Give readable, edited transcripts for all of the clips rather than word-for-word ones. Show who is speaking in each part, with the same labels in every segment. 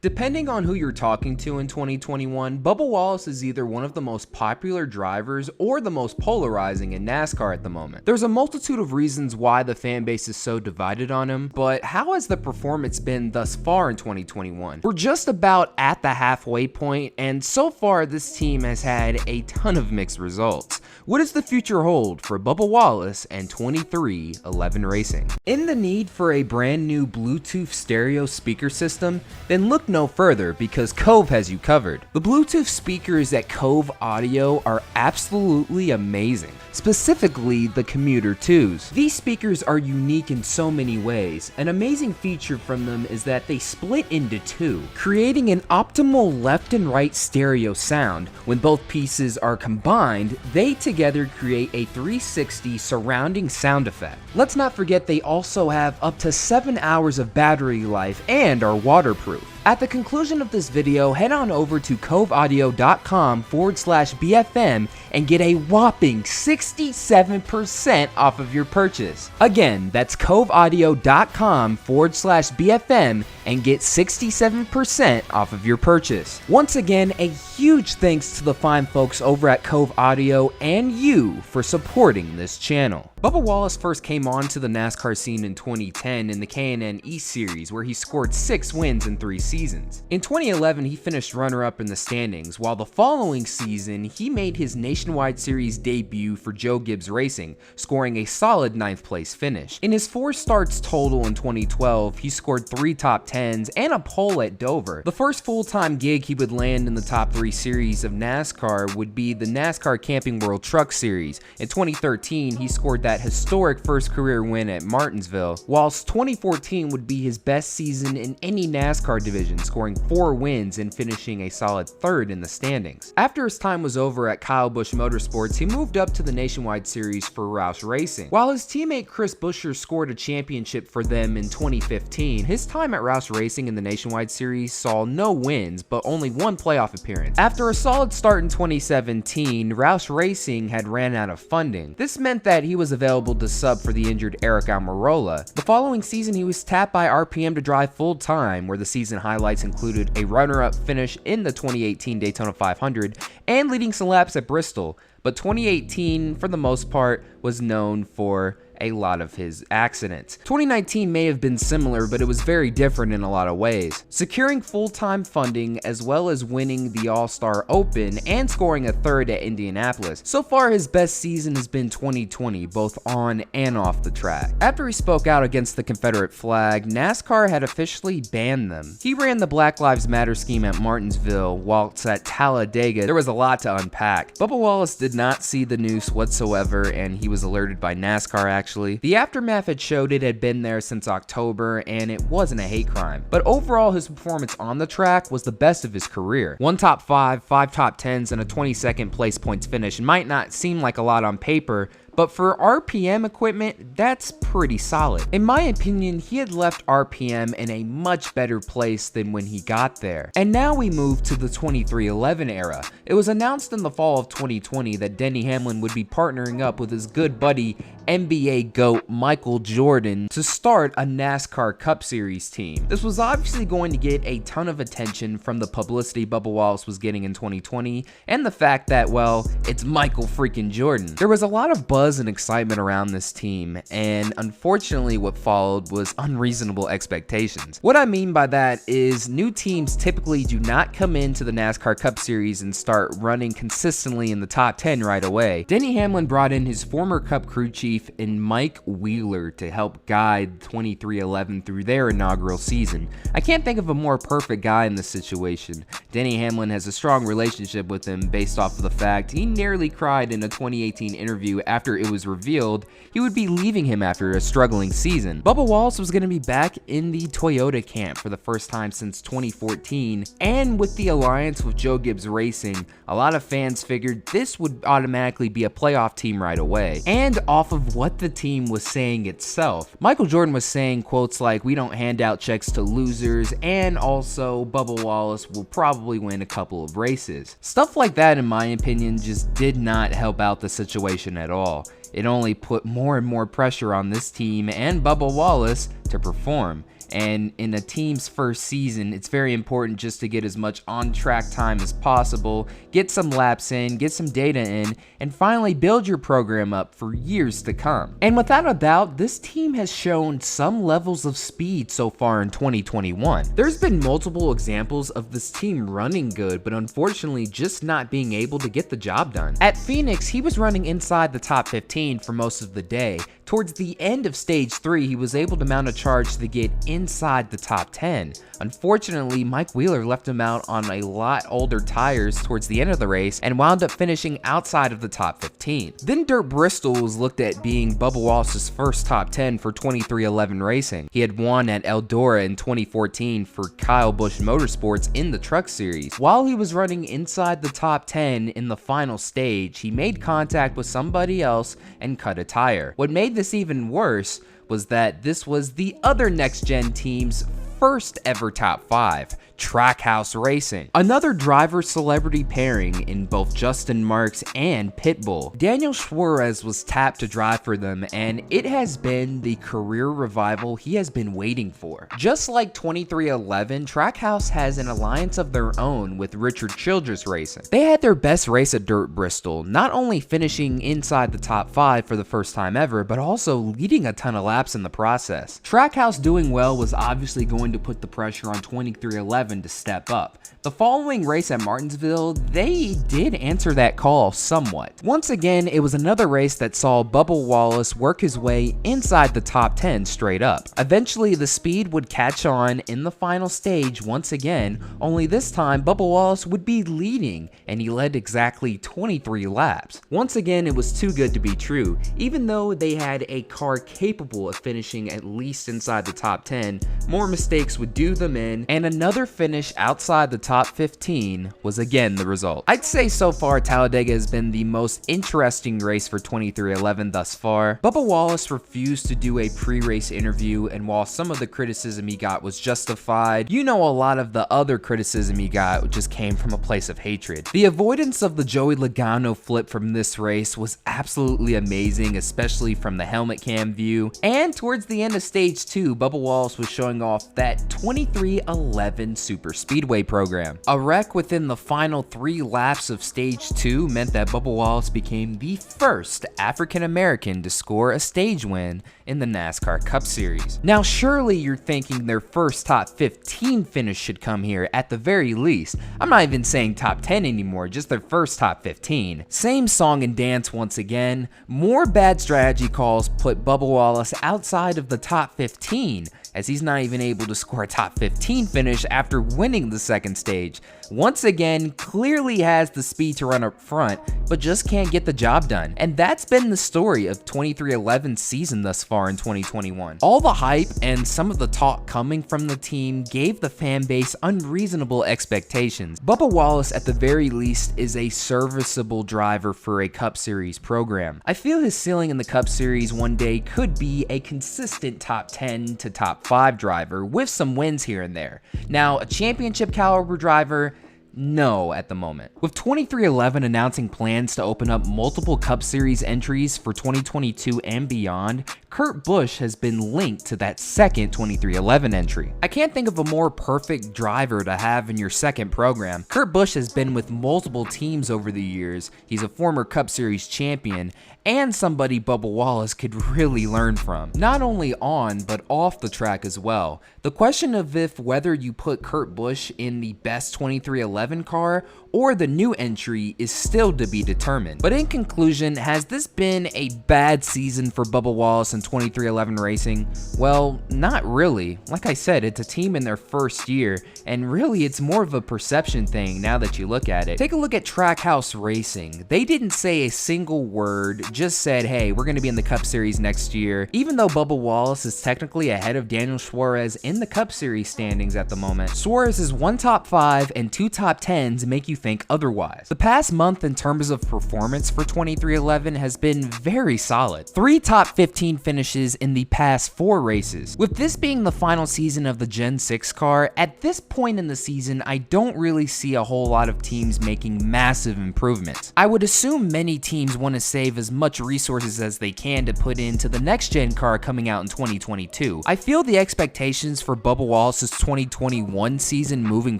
Speaker 1: Depending on who you're talking to in 2021, Bubba Wallace is either one of the most popular drivers or the most polarizing in NASCAR at the moment. There's a multitude of reasons why the fan base is so divided on him, but how has the performance been thus far in 2021? We're just about at the halfway point, and so far this team has had a ton of mixed results. What does the future hold for Bubba Wallace and 23XIRacing? In the need for a brand new Bluetooth stereo speaker system? Then look no further, because Cove has you covered. The Bluetooth speakers at Cove Audio are absolutely amazing, specifically the Commuter 2s. These speakers are unique in so many ways. An amazing feature from them is that they split into two, creating an optimal left and right stereo sound. When both pieces are combined, they together create a 360 surrounding sound effect. Let's not forget they also have up to 7 hours of battery life and are waterproof. At the conclusion of this video, head on over to coveaudio.com/BFM and get a whopping 67% off of your purchase. Again, that's coveaudio.com/BFM and get 67% off of your purchase. Once again, a huge thanks to the fine folks over at Cove Audio and you for supporting this channel. Bubba Wallace first came onto the NASCAR scene in 2010 in the K&N East Series, where he scored 6 wins in 3 seasons. In 2011, he finished runner-up in the standings, while the following season, he made his Nationwide Series debut for Joe Gibbs Racing, scoring a solid 9th place finish. In his 4 starts total in 2012, he scored 3 top 10s and a pole at Dover. The first full-time gig he would land in the top 3 series of NASCAR would be the NASCAR Camping World Truck Series. In 2013, he scored that historic first career win at Martinsville, whilst 2014 would be his best season in any NASCAR division, scoring 4 wins and finishing a solid 3rd in the standings. After his time was over at Kyle Busch Motorsports, he moved up to the Nationwide Series for Roush Racing. While his teammate Chris Buescher scored a championship for them in 2015, his time at Roush Racing in the Nationwide Series saw no wins, but only 1 playoff appearance. After a solid start in 2017, Roush Racing had ran out of funding. This meant that he was available to sub for the injured Eric Almirola. The following season, he was tapped by RPM to drive full-time, where the season highlights included a runner-up finish in the 2018 Daytona 500 and leading some laps at Bristol. But 2018, for the most part, was known for a lot of his accidents. 2019 may have been similar, but it was very different in a lot of ways. Securing full-time funding, as well as winning the All-Star Open and scoring a 3rd at Indianapolis. So far, his best season has been 2020, both on and off the track. After he spoke out against the Confederate flag, NASCAR had officially banned them. He ran the Black Lives Matter scheme at Martinsville, whilst at Talladega, there was a lot to unpack. Bubba Wallace did not see the noose whatsoever, and he was alerted by NASCAR actually. The aftermath had showed it had been there since October, and it wasn't a hate crime. But overall, his performance on the track was the best of his career. 1 top 5, 5 top 10s, and a 22nd place points finish might not seem like a lot on paper, but for RPM equipment, that's pretty solid. In my opinion, he had left RPM in a much better place than when he got there. And now we move to the 23XI era. It was announced in the fall of 2020 that Denny Hamlin would be partnering up with his good buddy, NBA GOAT Michael Jordan, to start a NASCAR Cup Series team. This was obviously going to get a ton of attention from the publicity Bubba Wallace was getting in 2020, and the fact that, well, it's Michael freaking Jordan. There was a lot of buzz and excitement around this team, and unfortunately what followed was unreasonable expectations. What I mean by that is new teams typically do not come into the NASCAR Cup Series and start running consistently in the top 10 right away. Denny Hamlin brought in his former Cup crew chief in Mike Wheeler to help guide 23XI through their inaugural season. I can't think of a more perfect guy in this situation. Denny Hamlin has a strong relationship with him based off of the fact he nearly cried in a 2018 interview after it was revealed he would be leaving him after a struggling season. Bubba Wallace was going to be back in the Toyota camp for the first time since 2014, and with the alliance with Joe Gibbs Racing, a lot of fans figured this would automatically be a playoff team right away. And off of what the team was saying itself, Michael Jordan was saying quotes like, "We don't hand out checks to losers," and also Bubba Wallace will probably win a couple of races. Stuff like that, in my opinion, just did not help out the situation at all. It only put more and more pressure on this team and Bubba Wallace to perform. and in a team's first season, it's very important just to get as much on-track time as possible, get some laps in, get some data in, and finally build your program up for years to come. And without a doubt, this team has shown some levels of speed so far in 2021. There's been multiple examples of this team running good, but unfortunately just not being able to get the job done. At Phoenix, he was running inside the top 15 for most of the day. Towards the end of stage 3, he was able to mount a charge to get inside the top 10. Unfortunately, Mike Wheeler left him out on a lot older tires towards the end of the race and wound up finishing outside of the top 15. Then Dirt Bristol was looked at being Bubba Wallace's first top 10 for 23XIRacing. He had won at Eldora in 2014 for Kyle Busch Motorsports in the Truck Series. While he was running inside the top 10 in the final stage, he made contact with somebody else and cut a tire. What made this even worse was that this was the other next-gen team's first ever top 5, Trackhouse Racing. Another driver-celebrity pairing in both Justin Marks and Pitbull. Daniel Suarez was tapped to drive for them, and it has been the career revival he has been waiting for. Just like 23XI, Trackhouse has an alliance of their own with Richard Childress Racing. They had their best race at Dirt Bristol, not only finishing inside the top 5 for the first time ever, but also leading a ton of laps in the process. Trackhouse doing well was obviously going to put the pressure on 23XI to step up. The following race at Martinsville, they did answer that call somewhat. Once again, it was another race that saw Bubba Wallace work his way inside the top 10 straight up. Eventually, the speed would catch on in the final stage once again, only this time Bubba Wallace would be leading, and he led exactly 23 laps. Once again, it was too good to be true. Even though they had a car capable of finishing at least inside the top 10, more mistakes would do them in, and another finish outside the top 15 was again the result. I'd say so far Talladega has been the most interesting race for 23XI thus far. Bubba Wallace refused to do a pre-race interview, and while some of the criticism he got was justified, you know, a lot of the other criticism he got just came from a place of hatred. The avoidance of the Joey Logano flip from this race was absolutely amazing, especially from the helmet cam view, and towards the end of stage 2, Bubba Wallace was showing off that 23XI Super Speedway program. A wreck within the final 3 laps of stage 2 meant that Bubba Wallace became the first African American to score a stage win in the NASCAR Cup Series. Now surely you're thinking their first top 15 finish should come here at the very least. I'm not even saying top 10 anymore, just their first top 15. Same song and dance once again. More bad strategy calls put Bubba Wallace outside of the top 15, as he's not even able to score a top 15 finish after winning the second stage. Once again, clearly has the speed to run up front, but just can't get the job done. And that's been the story of 23XI's season thus far in 2021. All the hype and some of the talk coming from the team gave the fan base unreasonable expectations. Bubba Wallace, at the very least, is a serviceable driver for a Cup Series program. I feel his ceiling in the Cup Series one day could be a consistent top 10 to top 5 driver with some wins here and there. Now, a championship caliber driver, no at the moment. With 23XI announcing plans to open up multiple Cup Series entries for 2022 and beyond, Kurt Busch has been linked to that second 23XI entry. I can't think of a more perfect driver to have in your second program. Kurt Busch has been with multiple teams over the years. He's a former Cup Series champion and somebody Bubba Wallace could really learn from, not only on but off the track as well. The question of whether you put Kurt Busch in the best 23XI car or the new entry is still to be determined. But in conclusion, has this been a bad season for Bubba Wallace and 23XI Racing? Well, not really. Like I said, it's a team in their first year, and really it's more of a perception thing now that you look at it. Take a look at Trackhouse Racing. They didn't say a single word, just said, hey, we're going to be in the Cup Series next year. Even though Bubba Wallace is technically ahead of Daniel Suarez in the Cup Series standings at the moment, Suarez is 1 top 5 and 2 top top 10s make you think otherwise. The past month in terms of performance for 23XI has been very solid. 3 top 15 finishes in the past 4 races. With this being the final season of the Gen 6 car, at this point in the season, I don't really see a whole lot of teams making massive improvements. I would assume many teams want to save as much resources as they can to put into the next gen car coming out in 2022. I feel the expectations for Bubba Wallace's 2021 season moving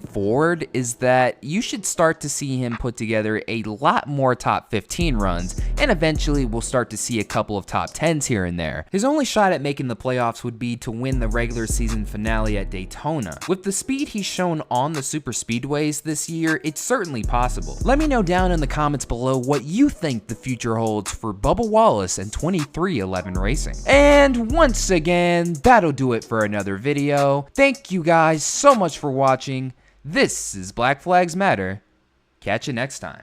Speaker 1: forward is that you should start to see him put together a lot more top 15 runs, and eventually we'll start to see a couple of top 10s here and there. His only shot at making the playoffs would be to win the regular season finale at Daytona. With the speed he's shown on the super speedways this year, it's certainly possible. Let me know down in the comments below what you think the future holds for Bubba Wallace and 23XI Racing. And once again, that'll do it for another video. Thank you guys so much for watching. This is Black Flags Matter. Catch you next time.